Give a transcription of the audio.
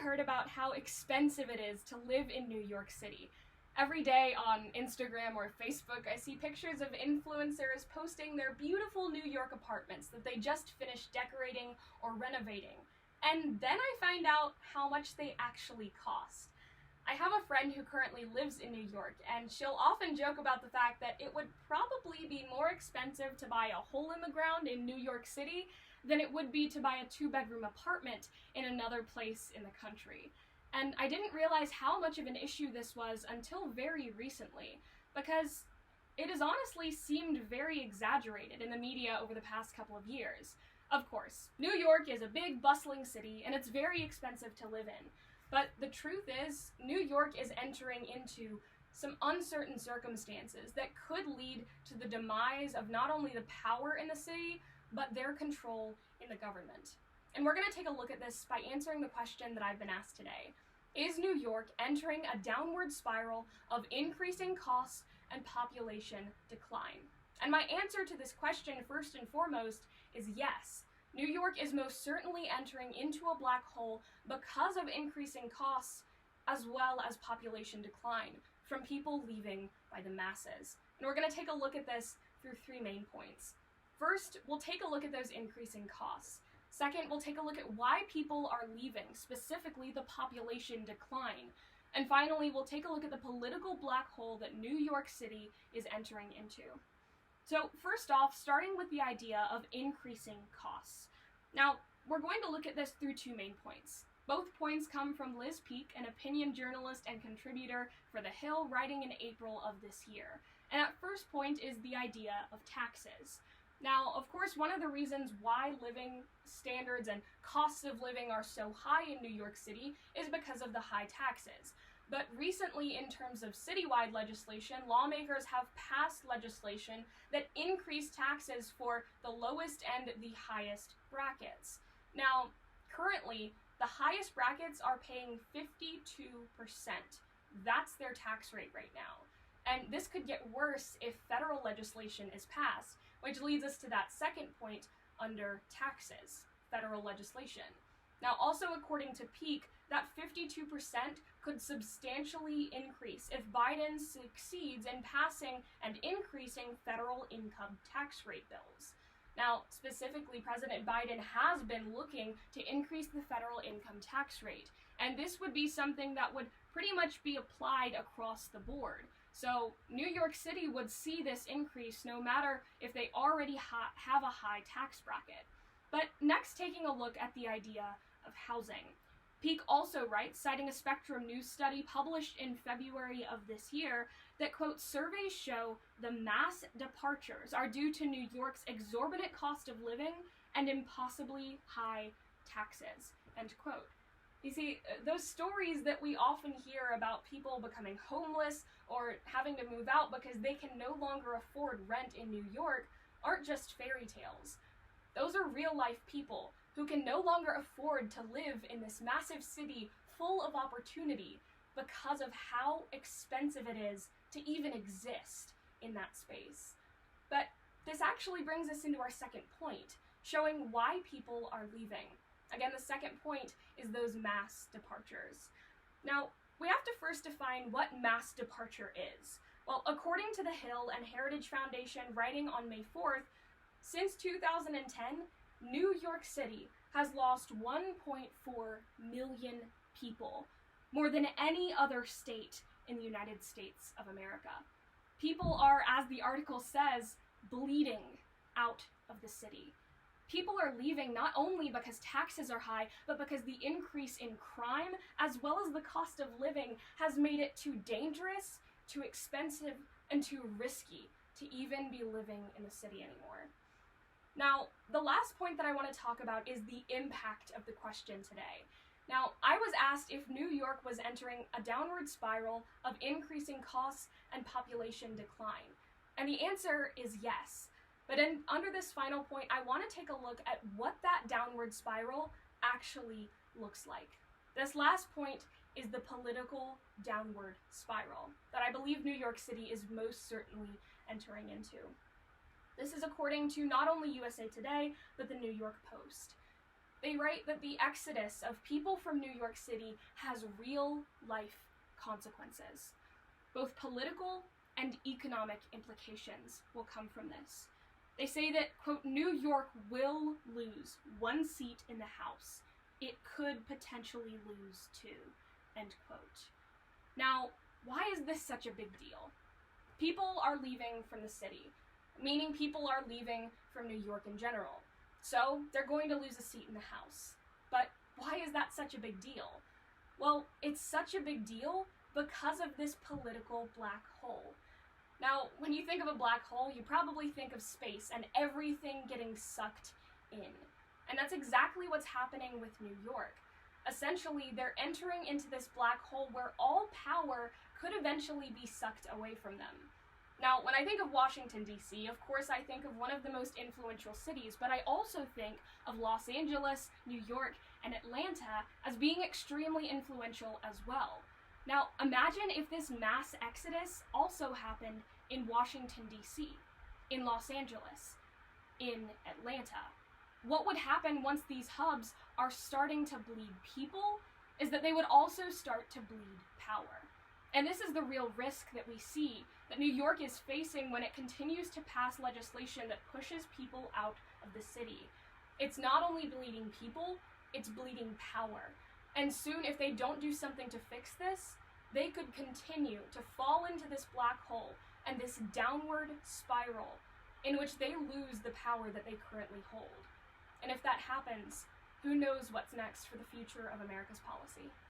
heard about how expensive it is to live in New York City. Every day on Instagram or Facebook, I see pictures of influencers posting their beautiful New York apartments that they just finished decorating or renovating. And then I find out how much they actually cost. I have a friend who currently lives in New York, and she'll often joke about the fact that it would probably be more expensive to buy a hole in the ground in New York City than it would be to buy a 2-bedroom apartment in another place in the country. And I didn't realize how much of an issue this was until very recently, because it has honestly seemed very exaggerated in the media over the past couple of years. Of course, New York is a big, bustling city, and it's very expensive to live in. But the truth is, New York is entering into some uncertain circumstances that could lead to the demise of not only the power in the city, but their control in the government. And we're going to take a look at this by answering the question that I've been asked today. Is New York entering a downward spiral of increasing costs and population decline? And my answer to this question, first and foremost, is yes. New York is most certainly entering into a black hole because of increasing costs as well as population decline from people leaving by the masses. And we're going to take a look at this through 3 main points. First, we'll take a look at those increasing costs. Second, we'll take a look at why people are leaving, specifically the population decline. And finally, we'll take a look at the political black hole that New York City is entering into. So first off, starting with the idea of increasing costs. Now, we're going to look at this through 2 main points. Both points come from Liz Peek, an opinion journalist and contributor for The Hill, writing in April of this year. And that first point is the idea of taxes. Now, of course, one of the reasons why living standards and costs of living are so high in New York City is because of the high taxes. But recently, in terms of citywide legislation, lawmakers have passed legislation that increase taxes for the lowest and the highest brackets. Now, currently, the highest brackets are paying 52%. That's their tax rate right now. And this could get worse if federal legislation is passed, which leads us to that second point under taxes, federal legislation. Now, also according to Peek, that 52% could substantially increase if Biden succeeds in passing and increasing federal income tax rate bills. Now, specifically, President Biden has been looking to increase the federal income tax rate, and this would be something that would pretty much be applied across the board. So New York City would see this increase no matter if they already have a high tax bracket. But next, taking a look at the idea of housing. Peek also writes, citing a Spectrum News study published in February of this year, that, quote, surveys show the mass departures are due to New York's exorbitant cost of living and impossibly high taxes, end quote. You see, those stories that we often hear about people becoming homeless or having to move out because they can no longer afford rent in New York aren't just fairy tales. Those are real-life people who can no longer afford to live in this massive city full of opportunity because of how expensive it is to even exist in that space. But this actually brings us into our second point, showing why people are leaving. Again, the second point is those mass departures. Now, we have to first define what mass departure is. Well, according to The Hill and Heritage Foundation writing on May 4th, since 2010, New York City has lost 1.4 million people, more than any other state in the United States of America. People are, as the article says, bleeding out of the city. People are leaving not only because taxes are high, but because the increase in crime, as well as the cost of living, has made it too dangerous, too expensive, and too risky to even be living in the city anymore. Now, the last point that I want to talk about is the impact of the question today. Now, I was asked if New York was entering a downward spiral of increasing costs and population decline. And the answer is yes. But under this final point, I want to take a look at what that downward spiral actually looks like. This last point is the political downward spiral that I believe New York City is most certainly entering into. This is according to not only USA Today, but the New York Post. they write that the exodus of people from New York City has real-life consequences. Both political and economic implications will come from this. They say that, quote, New York will lose one seat in the House. It could potentially lose two, end quote. Now, why is this such a big deal? People are leaving from the city, meaning people are leaving from New York in general. So they're going to lose a seat in the House. But why is that such a big deal? Well, it's such a big deal because of this political black hole. Now, when you think of a black hole, you probably think of space and everything getting sucked in. And that's exactly what's happening with New York. Essentially, they're entering into this black hole where all power could eventually be sucked away from them. Now, when I think of Washington, D.C., of course I think of one of the most influential cities, but I also think of Los Angeles, New York, and Atlanta as being extremely influential as well. Now, imagine if this mass exodus also happened in Washington, D.C., in Los Angeles, in Atlanta. What would happen once these hubs are starting to bleed people is that they would also start to bleed power. And this is the real risk that we see that New York is facing when it continues to pass legislation that pushes people out of the city. It's not only bleeding people, it's bleeding power. And soon, if they don't do something to fix this, they could continue to fall into this black hole and this downward spiral in which they lose the power that they currently hold. And if that happens, who knows what's next for the future of America's policy?